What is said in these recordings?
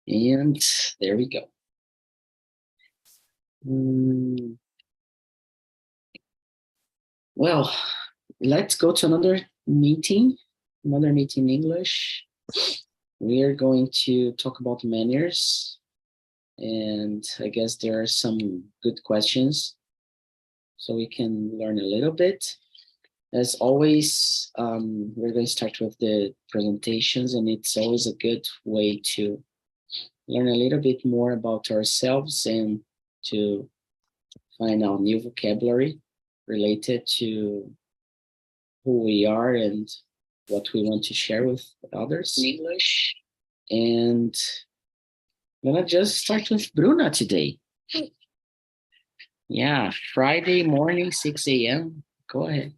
And there we go. Well, let's go to another meeting in English. We are going to talk about manners. And I guess there are some good questions, so we can learn a little bit. As always, we're going to start with the presentations, and it's always a good way to learn a little bit more about ourselves and to find out new vocabulary related to who we are and what we want to share with others in English. And I'm gonna just start with Bruna today. Yeah, Friday morning, 6 a.m. Go ahead.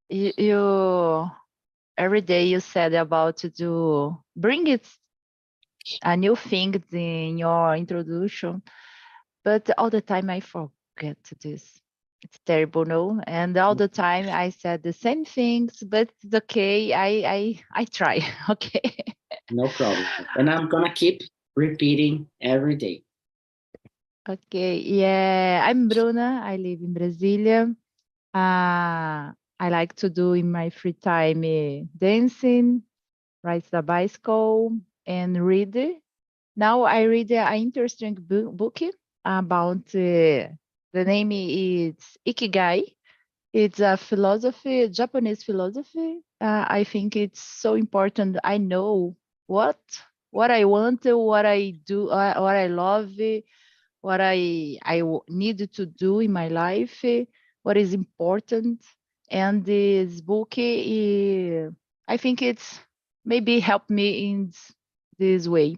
You every day you said about to bring it a new thing in your introduction, but all the time I forget this. It's terrible, no? And all the time I said the same things, but it's okay. I try. Okay. No problem. And I'm gonna keep repeating every day. Okay. Yeah, I'm Bruna. I live in Brasilia. I like to do in my free time dancing, ride the bicycle, and read. Now I read an interesting book about the name is Ikigai. It's a philosophy, Japanese philosophy. I think it's so important. I know what I want, what I do, what I love, what need to do in my life, what is important. And this book, I think it's maybe help me in this way.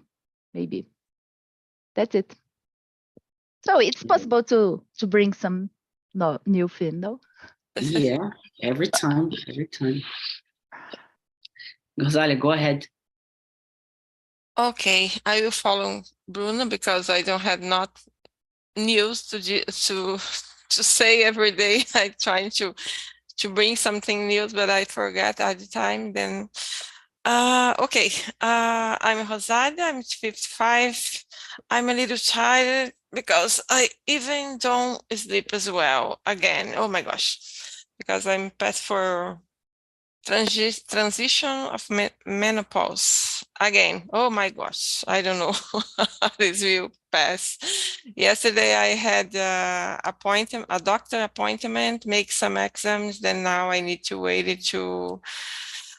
Maybe that's it. So it's possible to bring some new thing, no? Yeah, every time. Gonzalo, go ahead. Okay, I will follow Bruno because I don't have not news to say every day. I trying to bring something new, but I forget at the time. Then, okay, I'm Rosalia. I'm 55. I'm a little tired because I even don't sleep as well again. Oh my gosh, because I'm past for transition of menopause again. Oh my gosh, I don't know how this will pass. Yesterday I had a doctor appointment, make some exams, then now I need to wait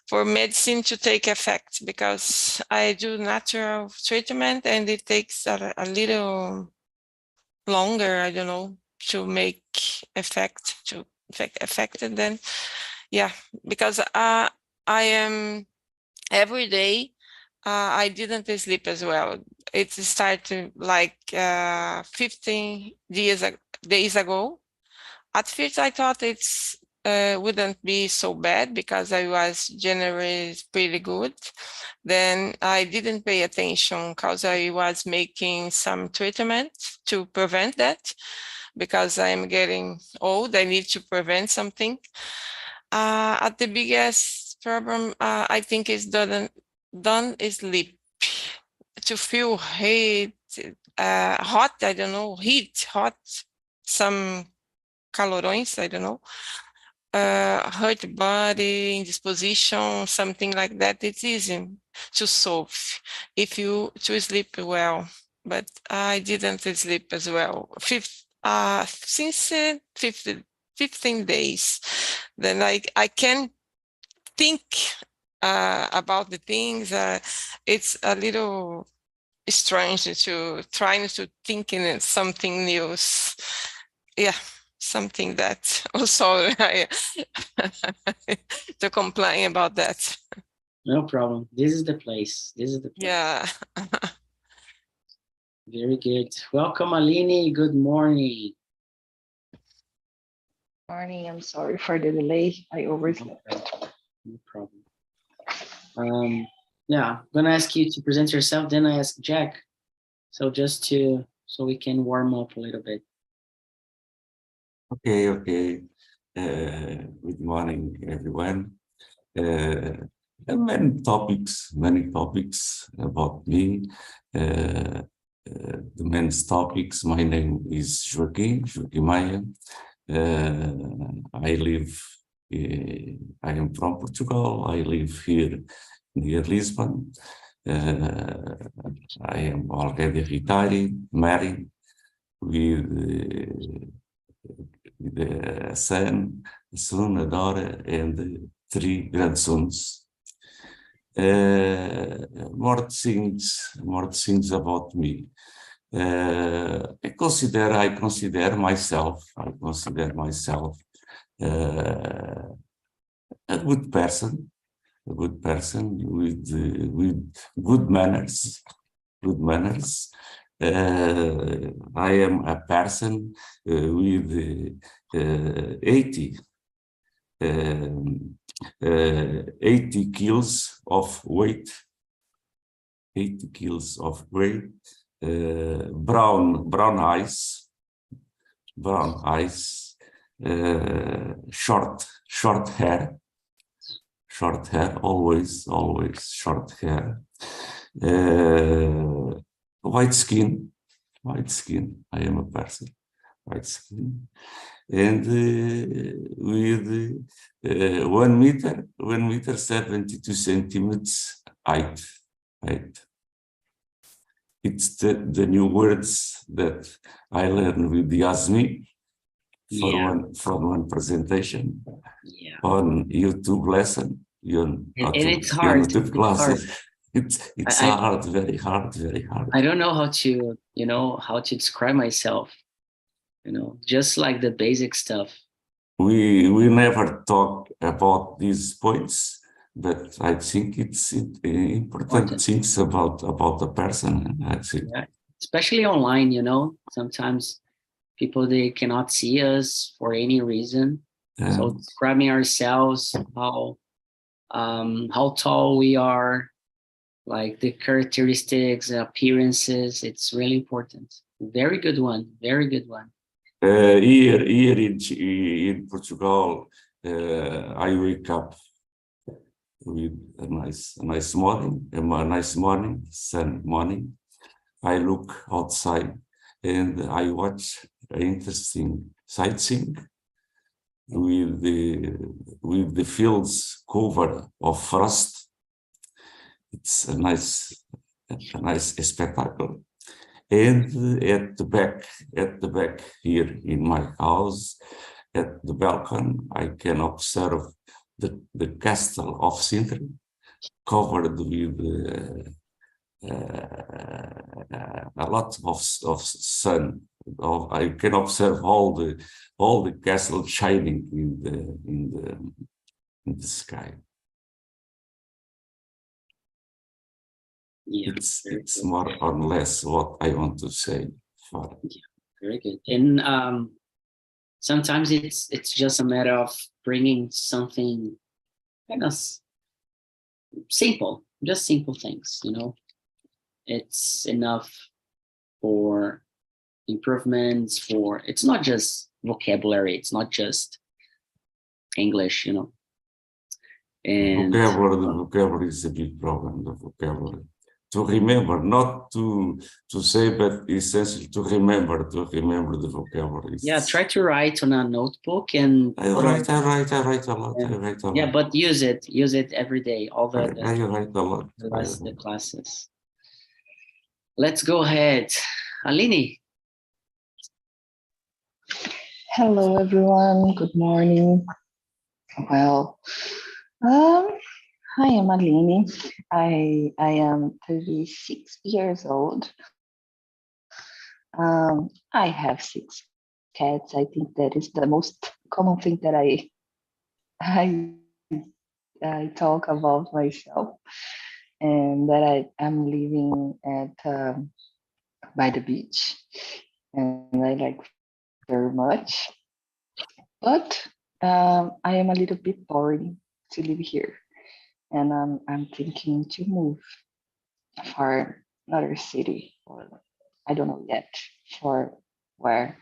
for medicine to take effect because I do natural treatment and it takes a little longer, I don't know, to make affected then. Yeah, because I am every day, I didn't sleep as well. It started like 15 days ago. At first, I thought it's wouldn't be so bad because I was generally pretty good. Then I didn't pay attention because I was making some treatment to prevent that because I'm getting old. I need to prevent something. At the biggest problem, I think is don't sleep. To feel heat, hot, I don't know, hot, some calorões, I don't know, hurt body, indisposition, something like that. It's easy to solve if you to sleep well, but I didn't sleep as well. Since 15 days, then I can think about the things. It's a little strange to trying to think in something new. Yeah, something that also to complain about that. No problem. This is the place. Yeah. Very good. Welcome, Arlene. Good morning. Morning. I'm sorry for the delay. I overslept. No problem. Yeah, I'm gonna ask you to present yourself, then I ask Jack. So just so we can warm up a little bit. Okay. Good morning, everyone. Many topics about me. The main topics. My name is Joaquim Maia. I am from Portugal. I live here near Lisbon. I am already retired, married with a son, a daughter, and 3 grandsons. More things about me. I consider myself a good person with good manners. I am a person with 80 kilos of weight, brown eyes, short hair, always short hair, white skin. I am a person, white skin, and with 1 meter 72 centimeters height. It's the new words that I learned with Yasmi from one presentation on YouTube lesson. And it's hard. YouTube classes. It's hard, very hard. I don't know how to describe myself. Just like the basic stuff. We never talk about these points, but I think it's important things about the person. I think. Yeah. Especially online, sometimes people, they cannot see us for any reason. So describing ourselves, how tall we are, like the characteristics, appearances, it's really important. Very good one. Here in Portugal, I wake up with a nice morning, sun morning. I look outside and I watch an interesting sightseeing with the fields covered of frost. It's a nice spectacle. And at the back here in my house, at the balcony, I can observe the castle of Sintra, covered with a lot of sun. I can observe all the castle shining in the sky. Yeah, it's more or less what I want to say. Very good. And sometimes it's just a matter of bringing something kind of simple, just simple things. It's enough for improvements. It's not just vocabulary. It's not just English. And the vocabulary is a big problem. The vocabulary. To remember, not to say, but essentially to remember the vocabulary. Yeah, try to write on a notebook and I write a lot. Yeah, but use it every day. All I write a lot. The classes. Let's go ahead, Arlene. Hello, everyone. Good morning. Well, I am Arlene. I am 36 years old. I have 6 cats. I think that is the most common thing that I talk about myself, and that I am living at by the beach, and I like very much. But I am a little bit bored to live here. And I'm thinking to move for another city, or I don't know yet for where.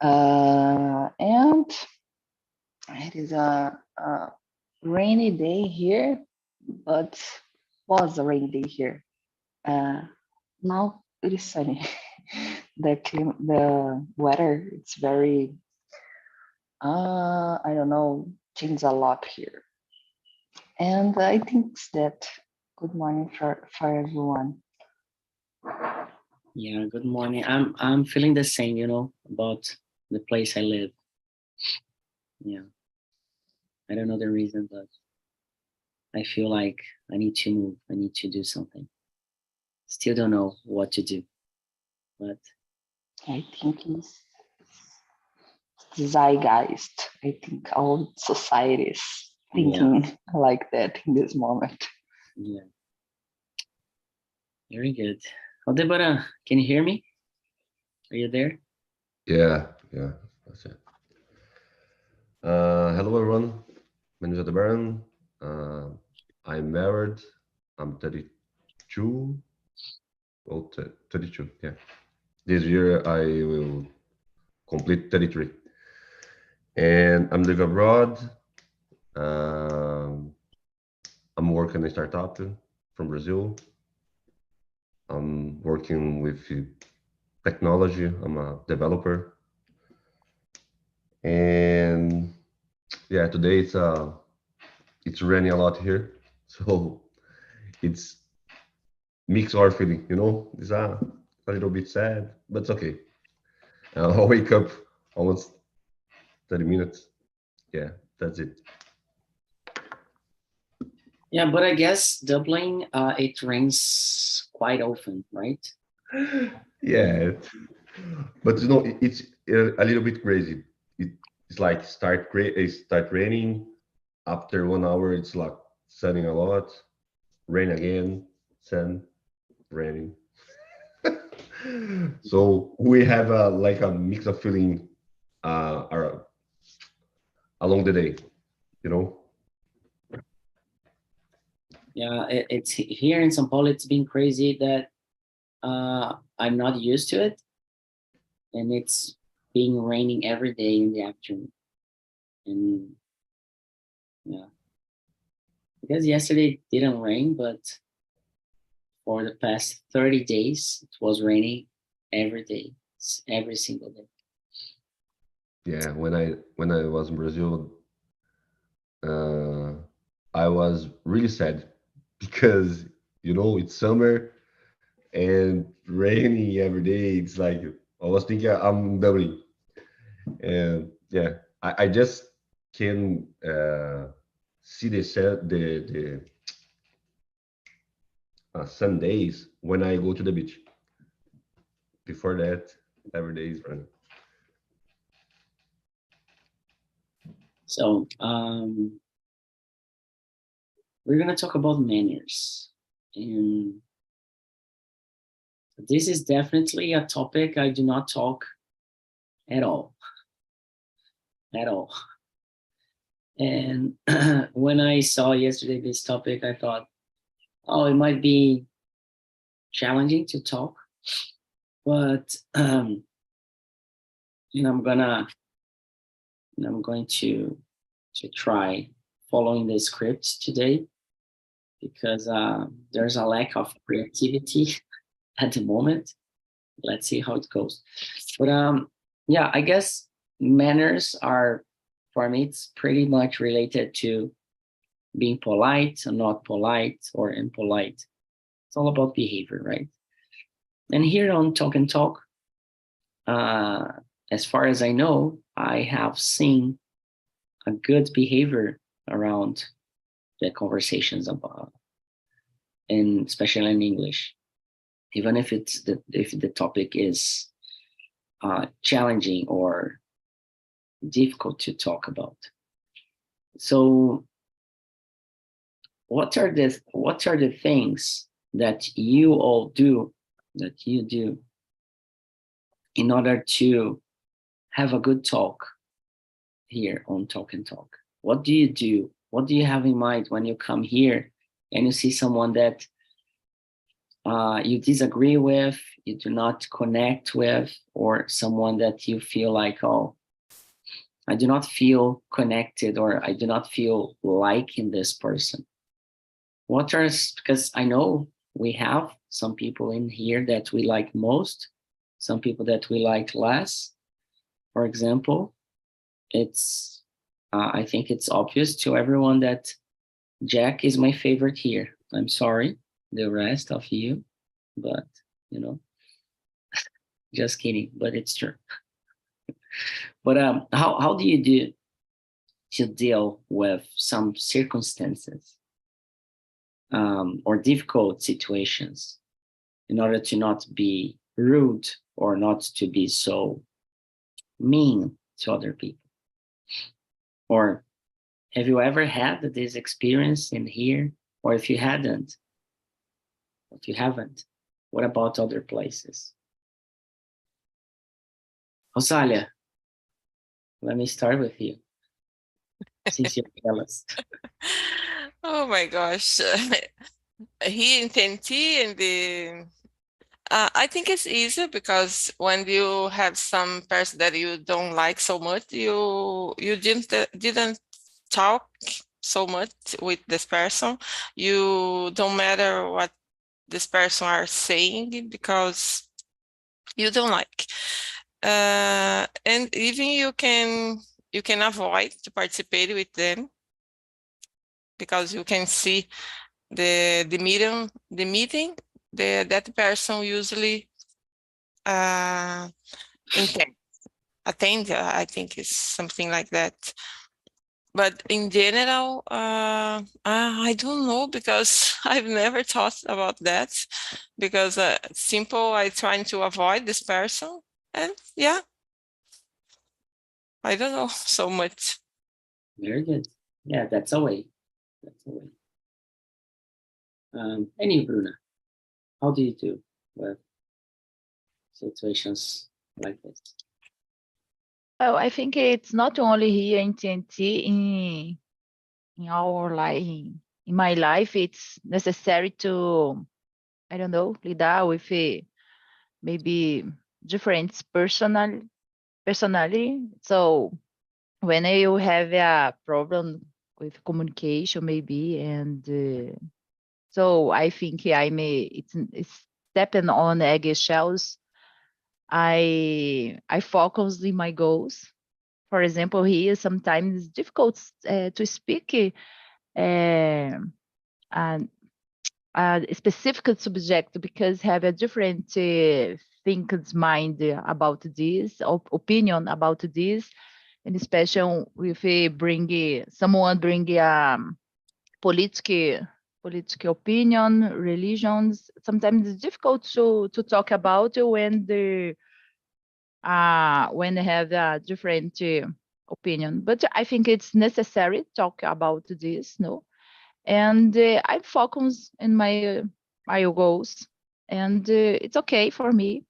And it is a rainy day here but was a rainy day here. Now it is sunny. The weather, it's very, I don't know, changes a lot here. And I think that good morning for everyone. Yeah, good morning. I'm feeling the same, about the place I live. Yeah. I don't know the reason, but I feel like I need to move. I need to do something. Still don't know what to do, but I think it's zeitgeist. I think all societies thinking like that in this moment. yeah. Very good. Aldebara, can you hear me? Are you there? Yeah, that's it. Hello everyone, my name is Aldebaran. I'm married. I'm 32. Well, 32. Yeah. This year I will complete 33. And I'm living abroad. I'm working in a startup from Brazil. I'm working with technology. I'm a developer. And yeah, today it's raining a lot here, so it's mixed our feeling. It's a little bit sad, but it's okay. I'll wake up almost 30 minutes. Yeah, that's it. Yeah, but I guess Dublin, it rains quite often, right? Yeah, but it's a little bit crazy. It's like start raining. After 1 hour, it's like sunning a lot. Rain again, sun, raining. So we have like a mix of feeling along the day, you know. Yeah, it's here in São Paulo. It's been crazy that I'm not used to it, and it's been raining every day in the afternoon. And yeah, because yesterday it didn't rain, but for the past 30 days it was raining every day, every single day. Yeah, when I was in Brazil, I was really sad because it's summer and raining every day. It's like I was thinking I'm doubling, and yeah, I just can see the Sundays when I go to the beach. Before that, every day is raining. So we're gonna talk about manners, and this is definitely a topic I do not talk at all. At all. And when I saw yesterday this topic, I thought, oh, it might be challenging to talk, but I'm going to try following the script today, because there's a lack of creativity at the moment. Let's see how it goes. But yeah, I guess manners are, for me, it's pretty much related to being polite or not polite or impolite. It's all about behavior, right? And here on Talk and Talk, as far as I know, I have seen a good behavior around the conversations about, and especially in English, even if if the topic is challenging or difficult to talk about. So what are the things that you all do, that you do, in order to have a good talk here on Talk and Talk? What do you do? What do you have in mind when you come here and you see someone that you disagree with, you do not connect with, or someone that you feel like, oh, I do not feel connected, or I do not feel liking this person? what are, because I know we have some people in here that we like most, some people that we like less. For example, it's I think it's obvious to everyone that Jack is my favorite here. I'm sorry, the rest of you, but you know, just kidding, but it's true. But how do you do to deal with some circumstances or difficult situations in order to not be rude or not to be so mean to other people? Or have you ever had this experience in here? Or if you haven't, what about other places? Rosalia, let me start with you, since you're jealous. Oh my gosh. Here in TNT and I think it's easier because when you have some person that you don't like so much, you didn't talk so much with this person. You don't matter what this person are saying because you don't like. And even you can avoid to participate with them because you can see the meeting that person usually attend. I think it's something like that. But in general, I don't know because I've never thought about that because simple, I trying to avoid this person and yeah, I don't know so much. Very good. Yeah, that's a way. That's a way. And you, Bruna, how do you do with situations like this? Oh, I think it's not only here in TNT, in our life, in my life, it's necessary to, I don't know, lidar with maybe different personality. So when you have a problem with communication, maybe, and so I think it's stepping on eggshells. I focus in my goals. For example, here sometimes it's difficult to speak and a specific subject because have a different thinkers mind about this, opinion about this, and especially if someone bring political opinion, religions. Sometimes it's difficult to talk about when they have a different opinion. But I think it's necessary to talk about this, no? And I focus in my goals, and it's okay for me.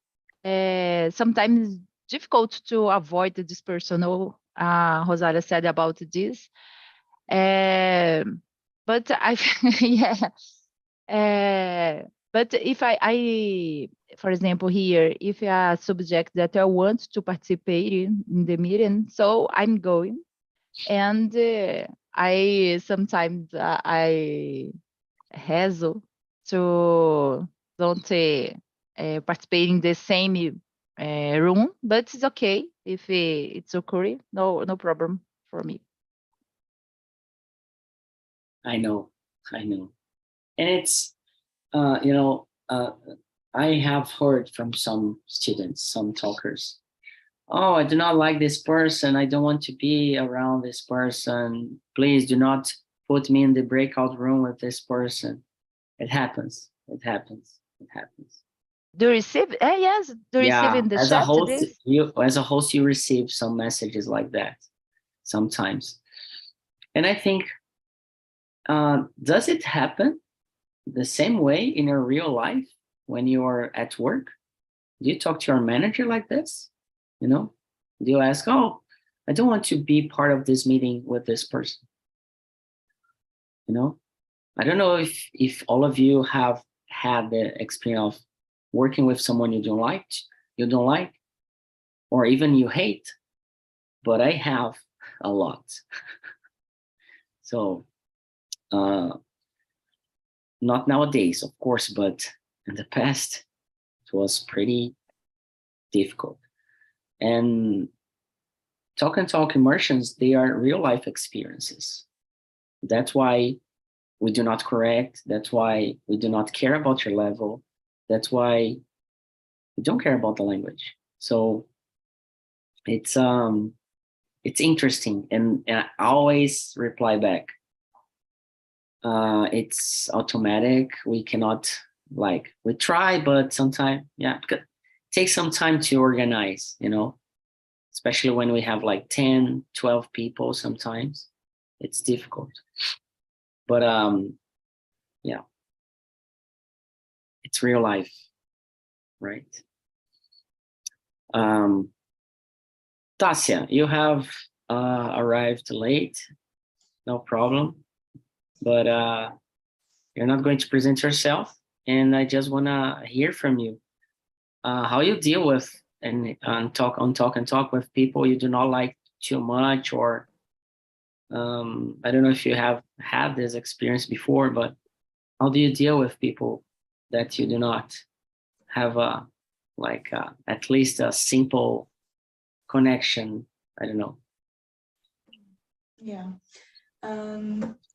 Sometimes it's difficult to avoid this personal. Rosalia said about this, but I yeah. But if I, for example, here, if a subject that I want to participate in the meeting, so I'm going, and I sometimes I hassle to don't participate in the same room, but it's okay if it's occurring. No problem for me. I know. And it's, I have heard from some students, some talkers, oh, I do not like this person. I don't want to be around this person. Please do not put me in the breakout room with this person. It happens. Do you receive? Yes, do you receive in the as chat a host, this? as a host, you receive some messages like that sometimes. And I think, does it happen the same way in your real life when you are at work? Do you talk to your manager like this? Do you ask, oh, I don't want to be part of this meeting with this person? I don't know if all of you have had the experience of working with someone you don't like, or even you hate, but I have a lot. So Not nowadays, of course, but in the past, it was pretty difficult. And talk and talk immersions, they are real life experiences. That's why we do not correct. That's why we do not care about your level. That's why we don't care about the language. So it's interesting, and I always reply back. It's automatic. We cannot, like, we try, but sometimes, yeah, it takes some time to organize, you know, especially when we have like 10, 12 people. Sometimes it's difficult, but yeah, it's real life, right? Tasia, you have arrived late, no problem, but you're not going to present yourself, and I just want to hear from you how you deal with and talk and talk with people you do not like too much, or I don't know if you have had this experience before, but how do you deal with people that you do not have at least a simple connection? I don't know. Yeah.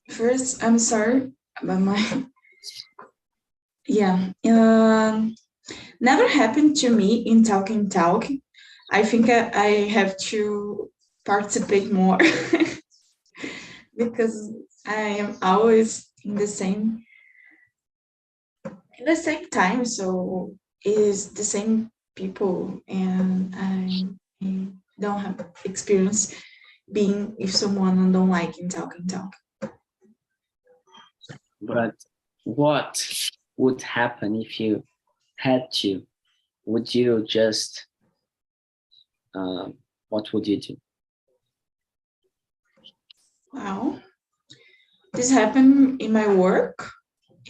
First, I'm sorry, but never happened to me in TALK. I think I have to participate more because I am always in the same time, so it is the same people, and I don't have experience being with someone I don't like in talk. But what would happen if you had to? Would you just, what would you do? Well, this happened in my work,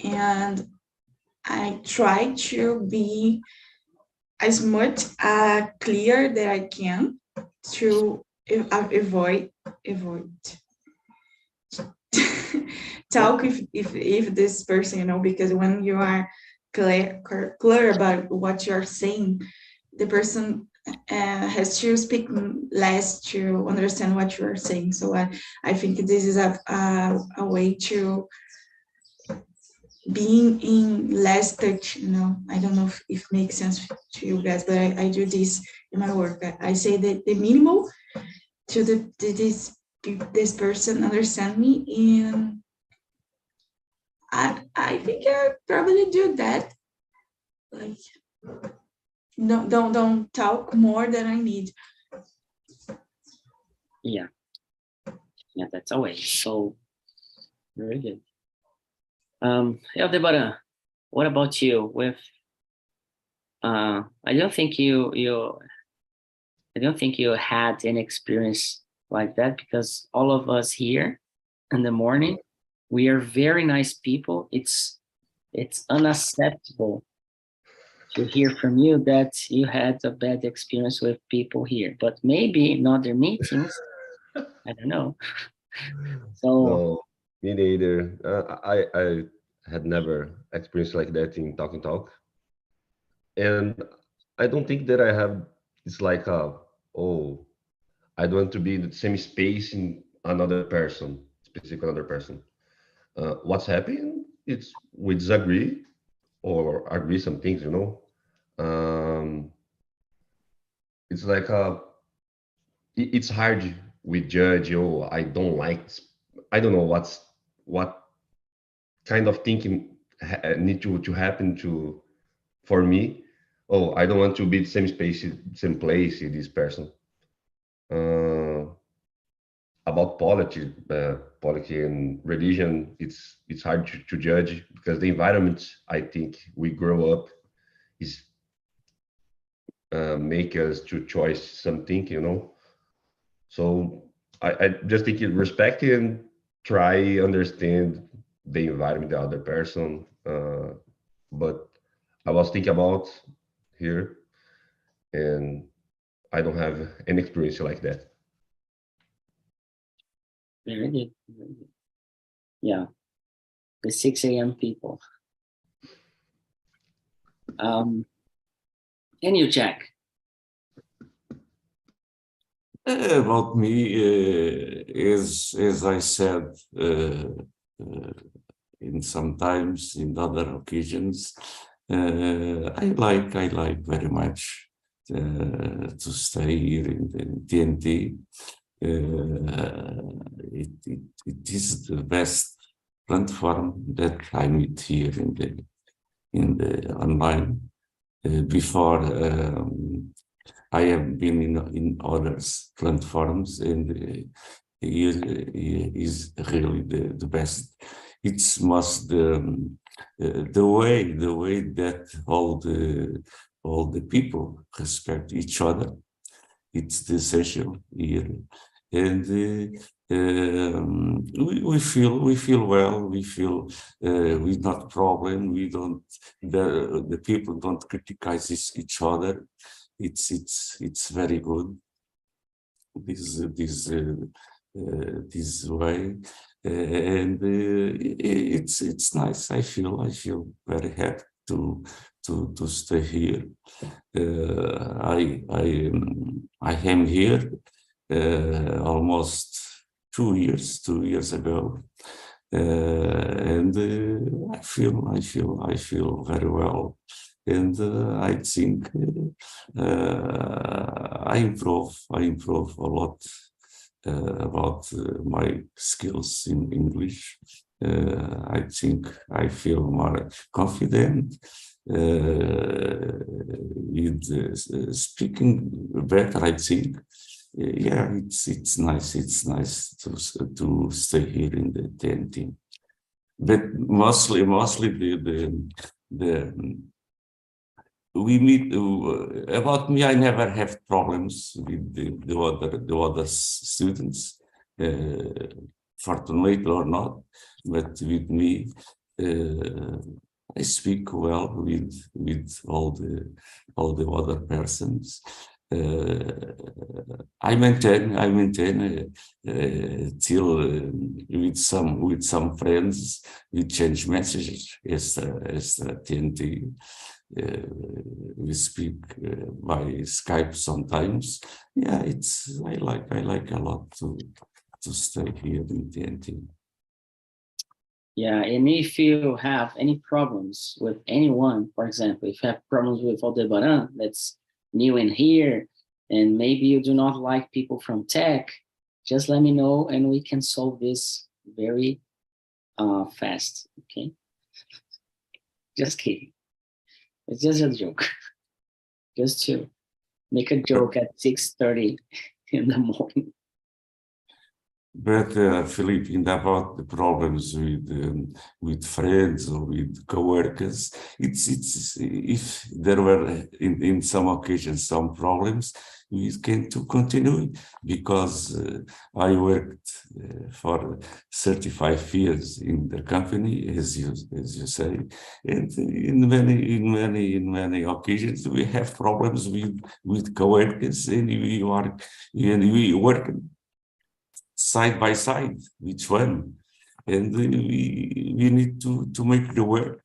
and I try to be as much clear that I can to avoid talk if this person, you know, because when you are clear about what you are saying, the person has to speak less to understand what you are saying. So I think this is a way to being in less touch, you know. I don't know if it makes sense to you guys, but I do this in my work. I say that the minimal to this person understand me, and I think I probably do that. Like, don't talk more than I need. Yeah, that's a way. So very good. Deborah, what about you? With I don't think you had an experience like that, because all of us here in the morning, we are very nice people. It's unacceptable to hear from you that you had a bad experience with people here, but maybe in other meetings, I don't know. So No, me neither. I had never experienced like that in talk, and I don't think that I have. It's like oh, I don't want to be in the same space in another person, specific another person. What's happening? It's we disagree or agree some things, you know. It's like it's hard we judge. Oh, I don't like. I don't know what kind of thinking need to happen to for me. Oh, I don't want to be the same space, same place with this person. Uh, about politics, and religion, it's hard to judge because the environment I think we grow up is make us to choice something, you know. So I just think it respect and try understand the environment, the other person. But I was thinking about here, and I don't have any experience like that. very good. Very good. Yeah. the 6 a.m. people. And you, Jack? About me, as I said, in sometimes in other occasions, I like very much to stay here in the TNT. It is the best platform that I meet here in the online. Before I have been in other platforms, and here is really the best. It's most the way that all the people respect each other. It's the essential here, and we feel well. We feel with not problem. We don't the people don't criticize each other. It's very good. This way, and it's nice. I feel very happy to stay here. I am here almost 2 years ago, and I feel very well, and I think I improve a lot about my skills in English. I think I feel more confident with speaking better. I think, yeah, it's nice. It's nice to stay here in the TNT, but mostly the we meet. About me, I never have problems with the other students, fortunate or not. But with me, I speak well with all the other persons. I maintain till with some friends we change messages as TNT. We speak by Skype sometimes. Yeah, I like a lot to stay here in TNT. Yeah, and if you have any problems with anyone, for example, if you have problems with Aldebaran, that's new in here, and maybe you do not like people from tech, just let me know and we can solve this very fast, okay? Just kidding. It's just a joke. Just to make a joke at 6:30 in the morning. But Philippe, about the problems with friends or with coworkers, it's if there were in some occasions some problems, we can to continue because I worked for 35 years in the company, as you say, and in many occasions we have problems with coworkers, and we work side by side, which one, and we need to make the work.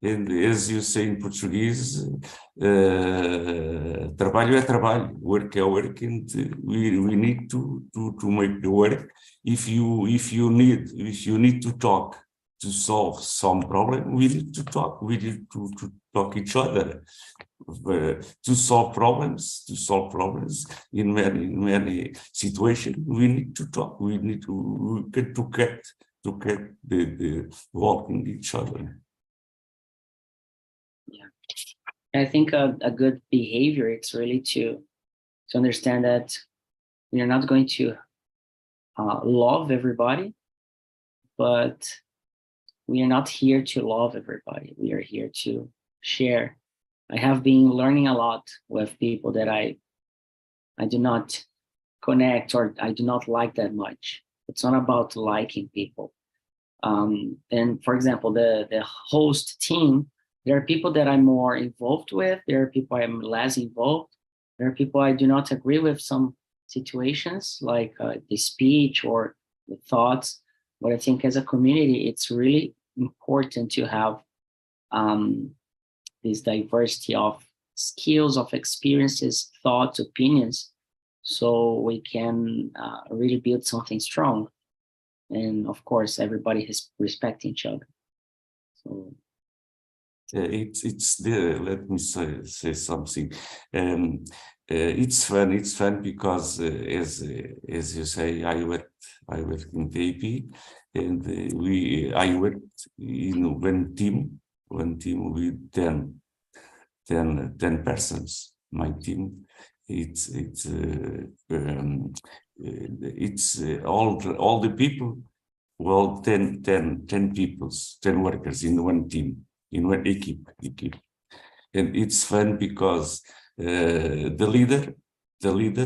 And as you say in Portuguese, trabalho é trabalho, work é work, and we need to make the work. If you need to talk to solve some problem, we need to talk. We need to talk each other. To solve problems in many situations, we need to talk. We need to get the walking each other. Yeah, I think a good behavior, it's really to understand that we are not going to love everybody, but we are not here to love everybody. We are here to share. I have been learning a lot with people that I do not connect or I do not like that much. It's not about liking people. And for example, the host team, there are people that I'm more involved with. There are people I'm less involved. There are people I do not agree with some situations, like the speech or the thoughts. But I think as a community, it's really important to have this diversity of skills, of experiences, thoughts, opinions, so we can really build something strong. And of course, everybody has respect each other. So it's the, let me say something. It's fun because as you say, I work in VP, and I worked in one team with 10 persons. My team, it's all the people, well, 10 peoples, 10 workers in one team, in one equipe. And it's fun because the leader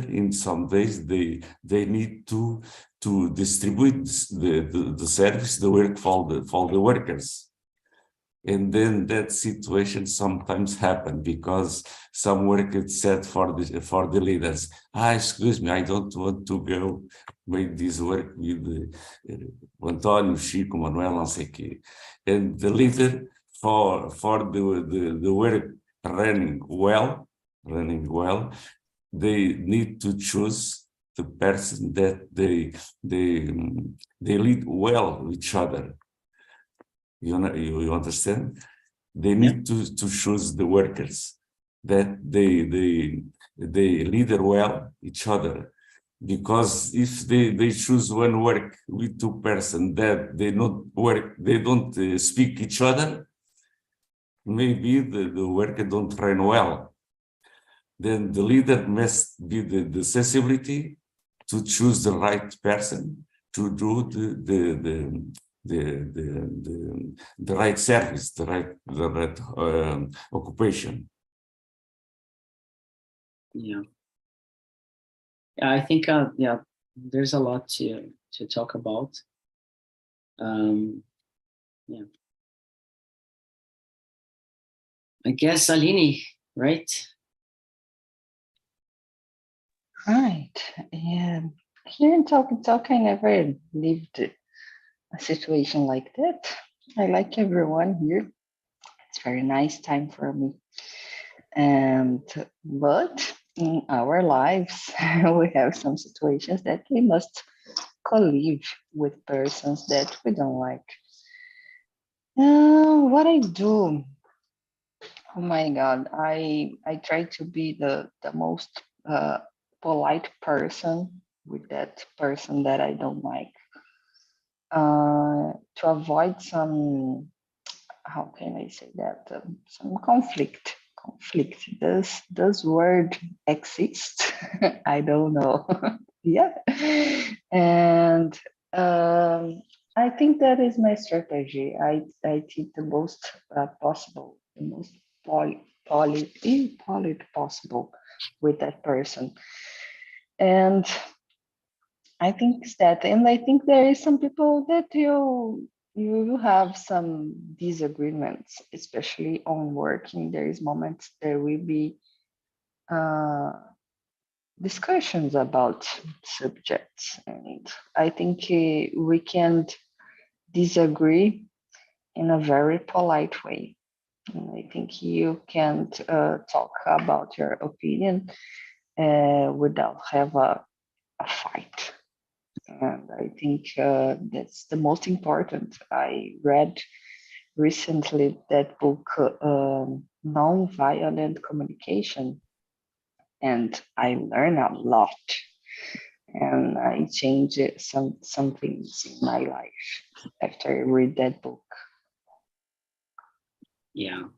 in some days they need to distribute the service, the work for the workers. And then that situation sometimes happen because some work is said for the leaders. Excuse me, I don't want to go make this work with Antonio, Chico, Manuel, não sei quê. And the leader for the work running well, they need to choose the person that they lead well each other. You understand? They need to choose the workers that they lead well each other, because if they choose one work with two persons that they don't speak each other, maybe the worker don't run well. Then the leader must be the sensibility to choose the right person to do the right service, the right occupation. Yeah, I think there's a lot to talk about. Yeah, I guess Arlene, right? Right. Yeah. Here in TALKNTALK, I never lived a situation like that. I like everyone here. It's very nice time for me. But in our lives, we have some situations that we must collive with persons that we don't like. What I do, oh my God, I try to be the most polite person with that person that I don't like, to avoid some, how can I say that, some conflict. Does word exist? I don't know. Yeah. And I think that is my strategy. I take the most possible, the most polite possible with that person. And I think it's that, and I think there is some people that you have some disagreements, especially on working. There is moments there will be discussions about subjects, and I think we can disagree in a very polite way. And I think you can't talk about your opinion without have a fight. And I think that's the most important. I read recently that book, Nonviolent Communication, and I learned a lot. And I changed some things in my life after I read that book. Yeah.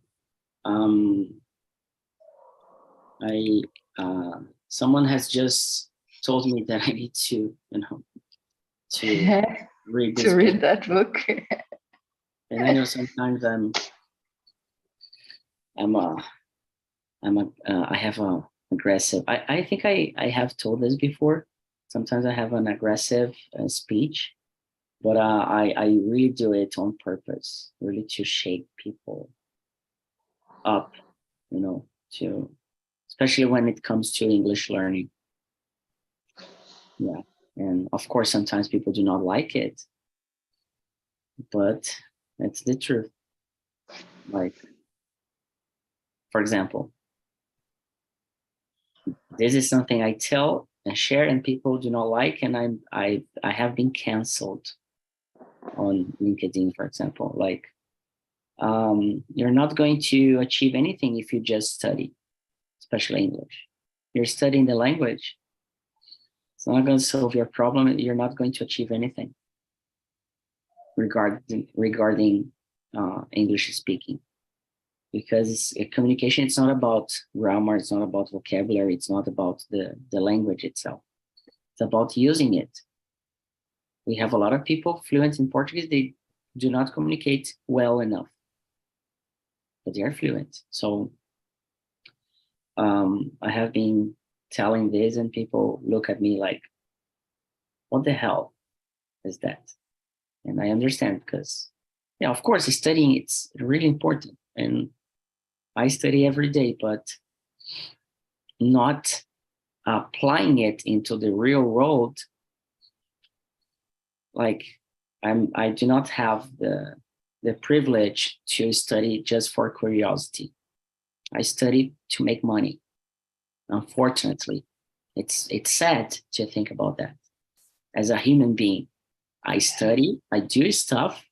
Someone has just told me that I need to, to read this to read book. that book. And I know sometimes I have a aggressive. I think I have told this before. Sometimes I have an aggressive speech, but I really do it on purpose, really to shake people up, to, especially when it comes to English learning. Yeah, and of course sometimes people do not like it, but It's the truth. Like, for example, this is something I tell and share, and people do not like, and I have been canceled on LinkedIn, for example. Like, you're not going to achieve anything if you just study, especially English. You're studying the language. It's not going to solve your problem. You're not going to achieve anything regarding English speaking, because communication, it's not about grammar, it's not about vocabulary, it's not about the language itself. It's about using it. We have a lot of people fluent in Portuguese, they do not communicate well enough, but they are fluent. So I have been telling this, and people look at me like, what the hell is that? And I understand, because, yeah, of course, studying, it's really important. And I study every day, but not applying it into the real world. Like, I do not have the privilege to study just for curiosity. I study to make money. Unfortunately, it's sad to think about that. As a human being, I study, I do stuff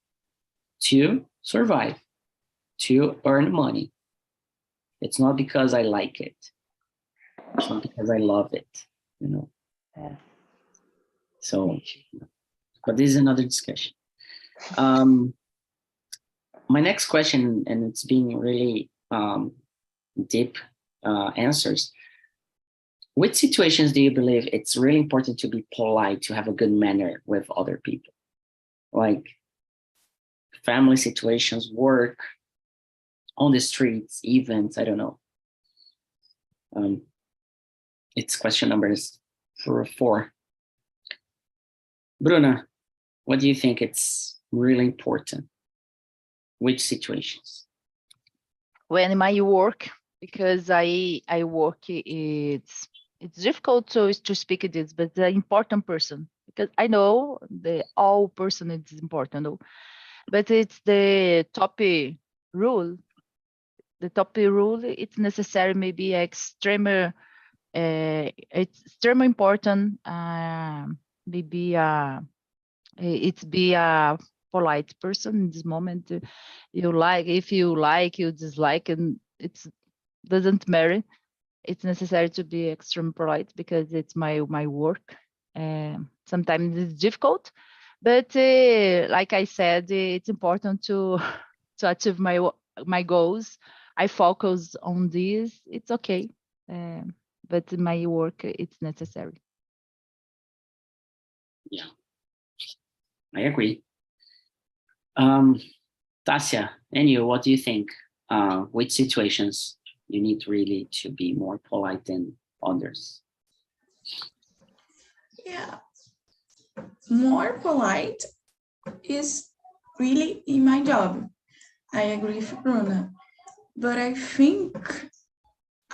to survive, to earn money. It's not because I like it. It's not because I love it, you know. Yeah. So, but this is another discussion. My next question, and it's being really deep answers. Which situations do you believe it's really important to be polite, to have a good manner with other people? Like family situations, work, on the streets, events, I don't know. It's question number 4. Bruna, what do you think it's really important? Which situations? When my work, because I work, it's difficult to speak this, but the important person, because I know the all person is important, but it's the top rule. The top rule, it's necessary, maybe extreme, it's extremely important, maybe it's be a polite person in this moment. You like, if you like, you dislike, and it doesn't matter. It's necessary to be extremely polite because it's my work. Sometimes it's difficult, but like I said, it's important to achieve my goals. I focus on this. It's okay, but my work, it's necessary. Yeah, I agree. Tasia, and you, what do you think? Which situations you need really to be more polite than others? Yeah, more polite is really in my job. I agree with Bruna, but I think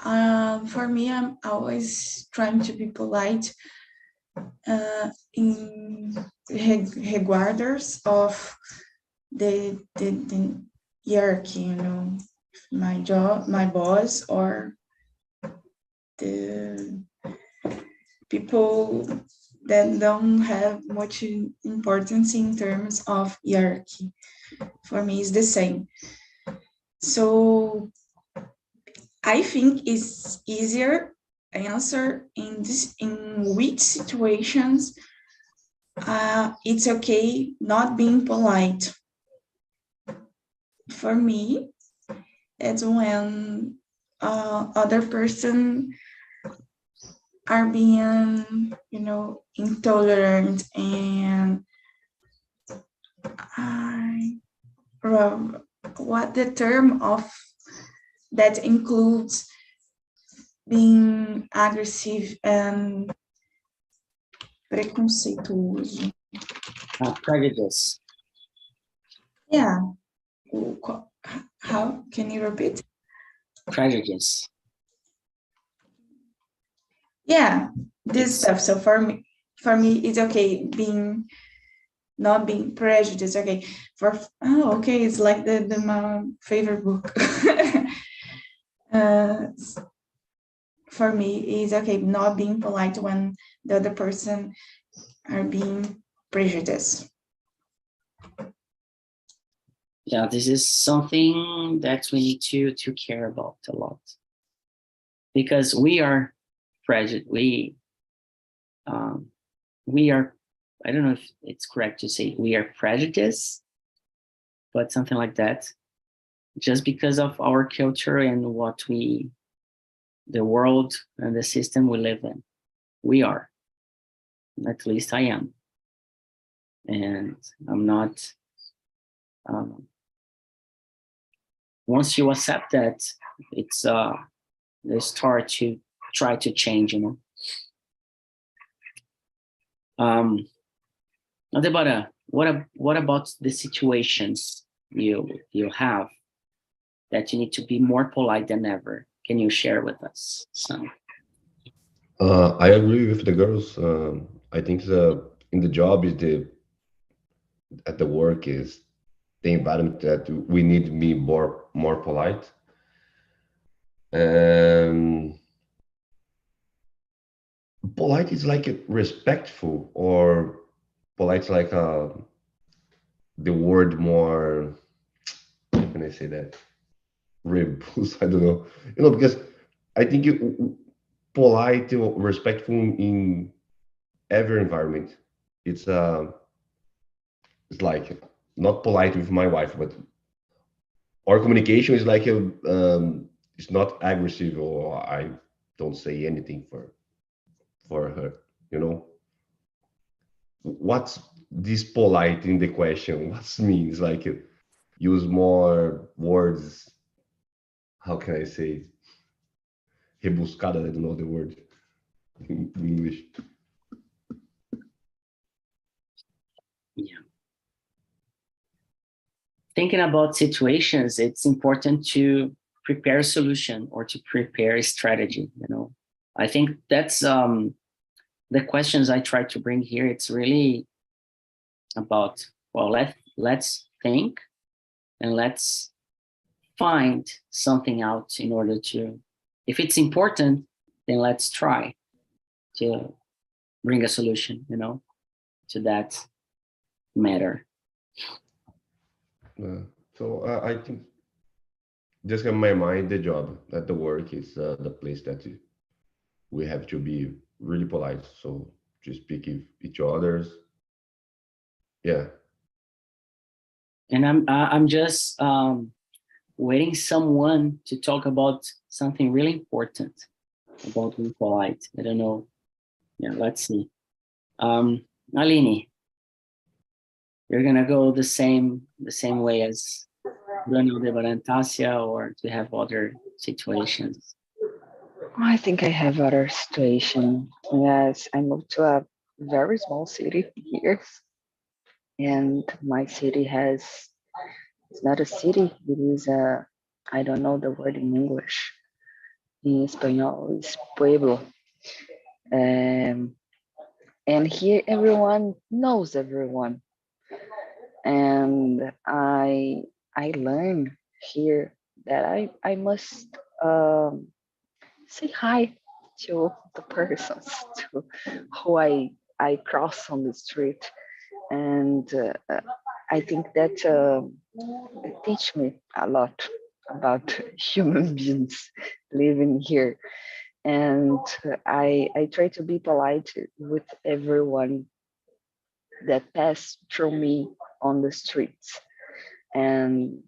for me, I'm always trying to be polite in regardless of the hierarchy, you know, my job, my boss, or the people that don't have much importance in terms of hierarchy. For me, it's the same. So I think it's easier answer in which situations it's okay not being polite. For me, it's when other person are being, you know, intolerant, and what the term of that includes being aggressive and preconceituoso. Prejudice. Yeah. How can you repeat? Prejudice. Yeah, this stuff. So for me, it's okay being not being prejudiced. Okay, okay, it's like my favorite book. For me, is okay, not being polite when the other person are being prejudiced. Yeah, this is something that we need to care about a lot, because we are prejudiced. We are, I don't know if it's correct to say we are prejudiced, but something like that, just because of our culture and the world and the system we live in. We are, at least I am. And I'm not, once you accept that, it's the start to try to change, Debora, what about the situations you have that you need to be more polite than ever? Can you share with us some? I agree with the girls. I think in the job at the work is the environment that we need to be more polite. Polite is like respectful, or polite is like the word more. How can I say that? Rebus, I don't know. Because I think polite or respectful in every environment. It's like not polite with my wife, but our communication is like it's not aggressive, or I don't say anything for her. What's this polite in the question? What means like use more words? How can I say? Rebuscada, I don't know the word in English. Yeah. Thinking about situations, it's important to prepare a solution or to prepare a strategy. I think that's the questions I try to bring here. It's really about, well, let's think and let's find something out in order to, if it's important, then let's try to bring a solution, to that matter. So I think just in my mind, the job at the work is the place that we have to be really polite. So to speak with each other's. Yeah. And I'm just waiting someone to talk about something really important about being polite. I don't know. Yeah, let's see. Arlene, you're gonna go the same way as Bruno de Barantasia, or to have other situations? I think I have other situation. Yes, I moved to a very small city here, and my city it's not a city, it is I don't know the word in English. In Espanhol, it's pueblo. And here everyone knows everyone. And I learned here that I must say hi to the persons to who I cross on the street, and I think that it teach me a lot about human beings living here, and I try to be polite with everyone that pass through me on the streets, and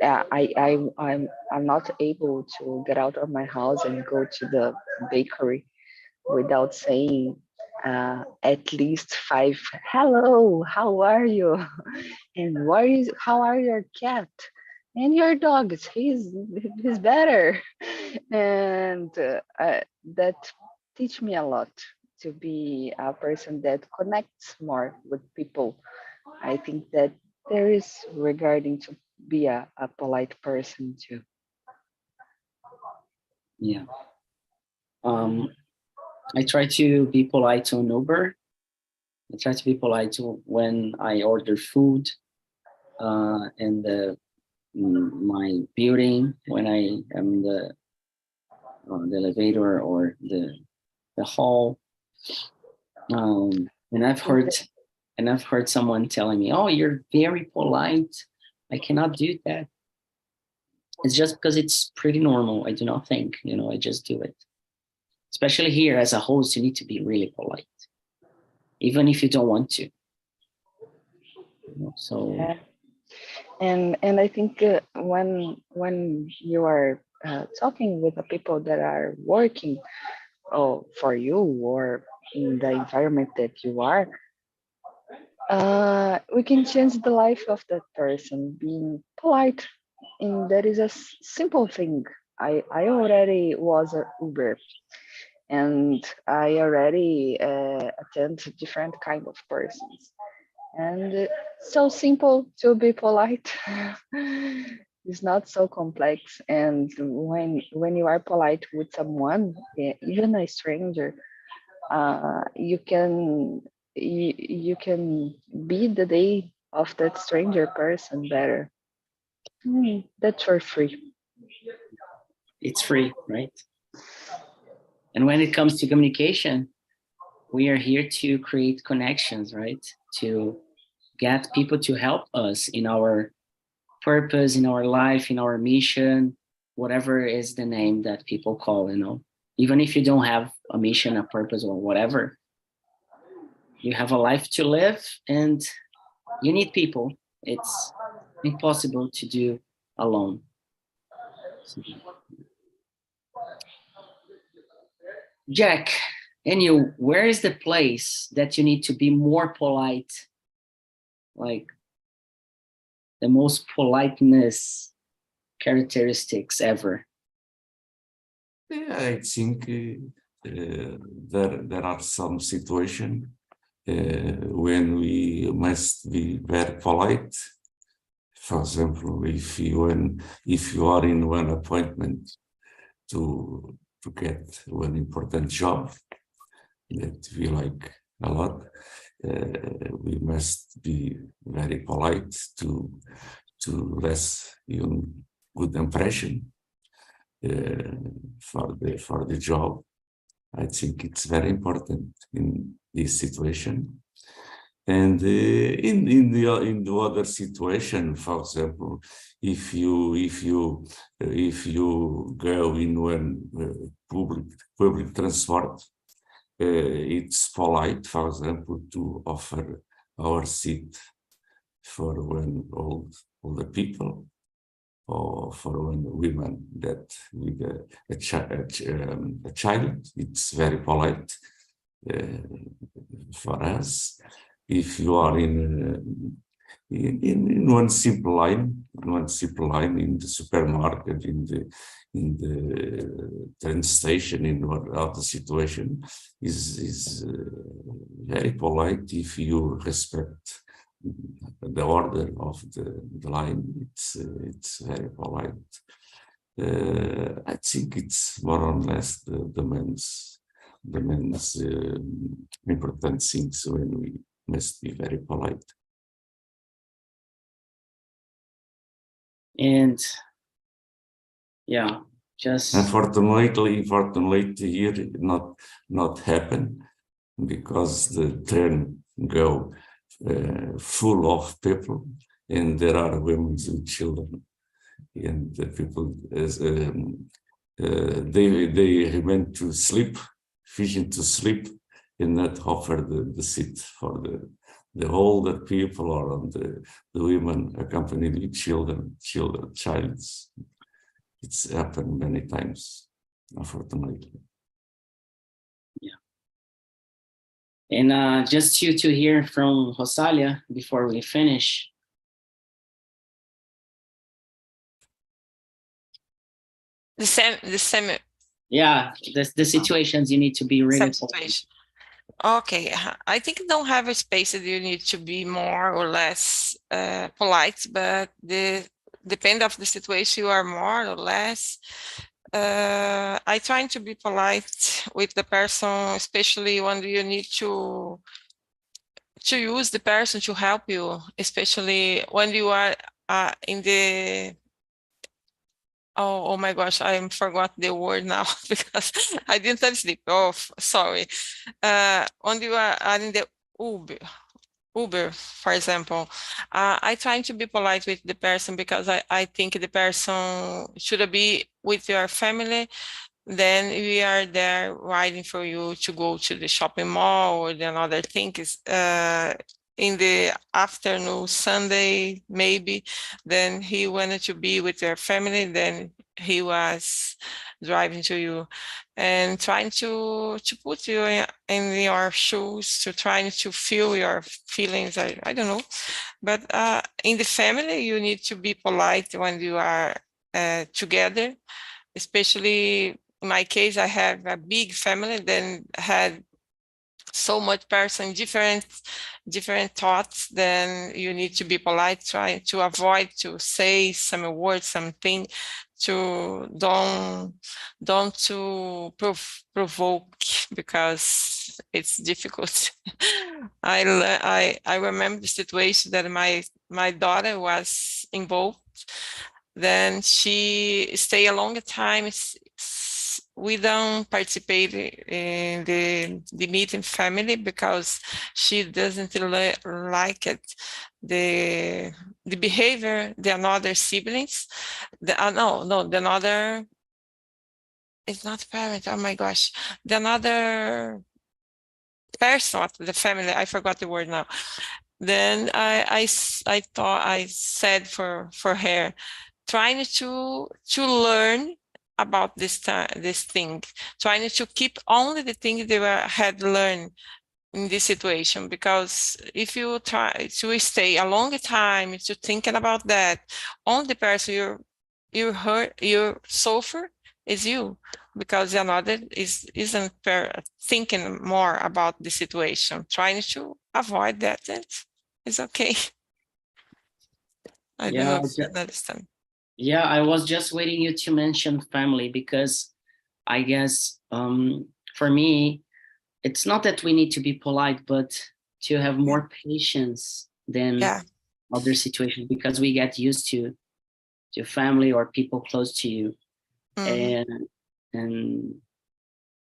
yeah, I'm not able to get out of my house and go to the bakery without saying at least 5 hello, how are you, and how are your cat and your dog, he's better. And that teach me a lot to be a person that connects more with people. I think that there is regarding to be a polite person too. Yeah. I try to be polite on Uber, I try to be polite when I order food in my building, when I am in the elevator or the hall. And I've heard someone telling me, "Oh, you're very polite. I cannot do that." It's just because it's pretty normal. I do not think, I just do it. Especially here as a host, you need to be really polite, even if you don't want to. So. Yeah. And I think when you are talking with the people that are working for you or in the environment that you are, we can change the life of that person being polite. And that is a simple thing. I already was an Uber, and I already attend different kind of persons. And so simple to be polite. It's not so complex. And when you are polite with someone, even a stranger, you can be the day of that stranger person better. That's for free. It's free, right? And when it comes to communication, we are here to create connections, right? To get people to help us in our purpose, in our life, in our mission, whatever is the name that people call, even if you don't have a mission, a purpose, or whatever, you have a life to live and you need people. It's impossible to do alone. So, Jack, and you, where is the place that you need to be more polite? Like the most politeness characteristics ever? Yeah, I think there are some situations when we must be very polite. For example, if you are in one appointment to get one important job that we like a lot, we must be very polite to less good impression for the job. I think it's very important in this situation. And in the other situation, for example, if you go in one public transport, it's polite, for example, to offer our seat for one older people or for one women that with a child. It's very polite for us. If you are in one simple line in the supermarket, in the train station, in what other situation, is very polite if you respect the order of the line. It's very polite. I think it's more or less the men's important things when we must be very polite. And yeah, just unfortunately here not happen, because the train go full of people and there are women and children, and the people they went to sleep, fishing to sleep, and not offer the seat for the older people or the women accompanied with children. It's happened many times, unfortunately. Yeah. And just to hear from Rosalia before we finish. The same. Yeah, the situations you need to be really polite. Okay, I think don't have a space that you need to be more or less polite, but depend of the situation, you are more or less. I try to be polite with the person, especially when you need to to use the person to help you, especially when you are in the, oh my gosh, I forgot the word now because I didn't have sleep. Oh, sorry. When you are in the Uber, for example, I try to be polite with the person because I think the person should be with your family. Then we are there waiting for you to go to the shopping mall or the another thing is in the afternoon, Sunday, maybe. Then he wanted to be with your family. Then he was driving to you and trying to put you in your shoes, to trying to feel your feelings. I don't know, but in the family, you need to be polite when you are together, especially in my case, I have a big family, then had so much person, different thoughts, then you need to be polite, try to avoid to say some words, something to don't to provoke, because it's difficult. I remember the situation that my daughter was involved. Then she stay a long time. We don't participate in the meeting family because she doesn't like it, the behavior, the another siblings, the another, it's not parent, oh my gosh, the another person of the family, I forgot the word now. Then I thought, I said for her, trying to learn about this thing, trying to keep only the things they had learned in this situation, because if you try to stay a long time to thinking about that, only the person you hurt, you suffer is you, because the another isn't thinking more about the situation, trying to avoid that. It's okay. I don't know if you understand. Yeah, I was just waiting you to mention family, because I guess for me, it's not that we need to be polite, but to have more patience than other situations, because we get used to family or people close to you. And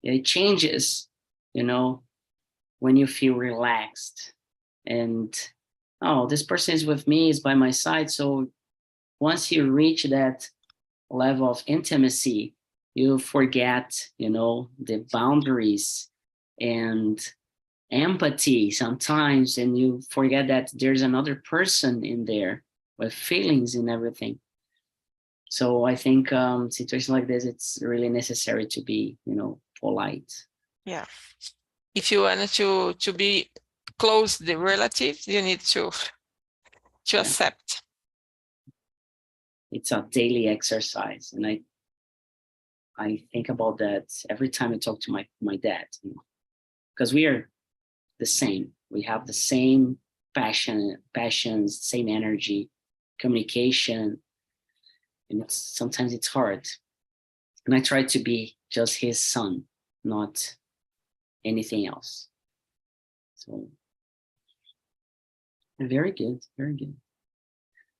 it changes, when you feel relaxed and, oh, this person is with me, is by my side. So once you reach that level of intimacy, you forget, the boundaries and empathy sometimes, and you forget that there's another person in there with feelings and everything. So I think situations like this, it's really necessary to be, polite. Yeah. If you want to be close the relatives, you need to accept. It's a daily exercise, and I think about that every time I talk to my dad, because we are the same. We have the same passions, same energy, communication, and sometimes it's hard. And I try to be just his son, not anything else. So very good, very good.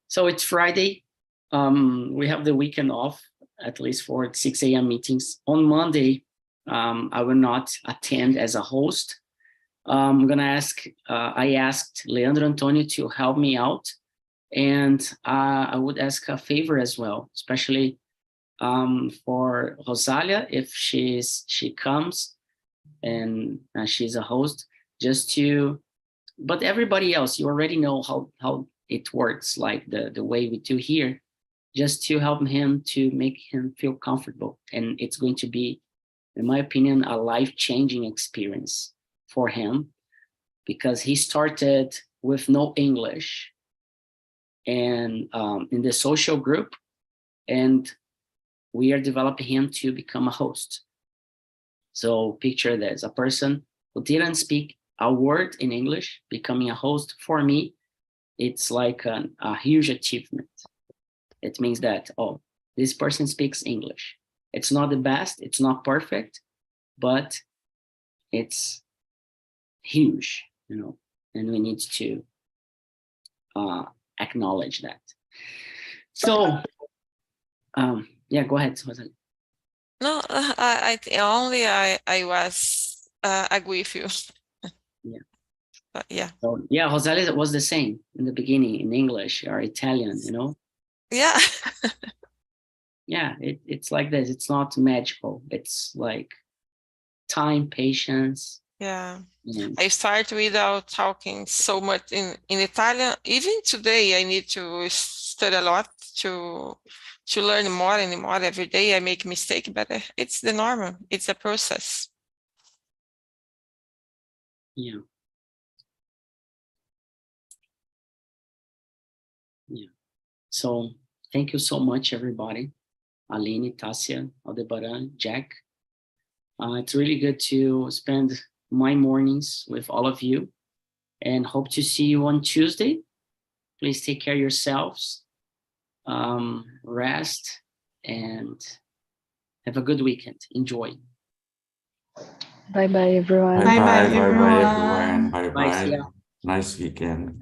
So it's Friday. We have the weekend off, at least for 6 a.m. meetings. On Monday, I will not attend as a host. I'm gonna ask. I asked Leandro Antonio to help me out, and I would ask a favor as well, especially for Rosalia, if she comes and she's a host, just to. But everybody else, you already know how it works, like the way we do here, just to help him, to make him feel comfortable. And it's going to be, in my opinion, a life-changing experience for him, because he started with no English and in the social group, and we are developing him to become a host. So picture this, a person who didn't speak a word in English becoming a host. For me, it's like a huge achievement. It means that, oh, this person speaks English. It's not the best, it's not perfect, but it's huge, and we need to acknowledge that. So, yeah, go ahead, Rosalie. No, I was agree with you. Yeah. But yeah. So, yeah, Rosalie was the same in the beginning in English or Italian, you know? Yeah. Yeah, it's like this. It's not magical. It's like time, patience. Yeah. And I start without talking so much in Italian. Even today, I need to study a lot to learn more and more every day. I make mistake, but it's the normal. It's a process. yeah. Yeah. So thank you so much, everybody. Arlene, Tasia, Aldebaran, Jack. It's really good to spend my mornings with all of you and hope to see you on Tuesday. Please take care of yourselves, rest, and have a good weekend. Enjoy. Bye bye, everyone. Bye-bye, Bye bye everyone. everyone. Bye Bye, see bye. ya. Nice weekend.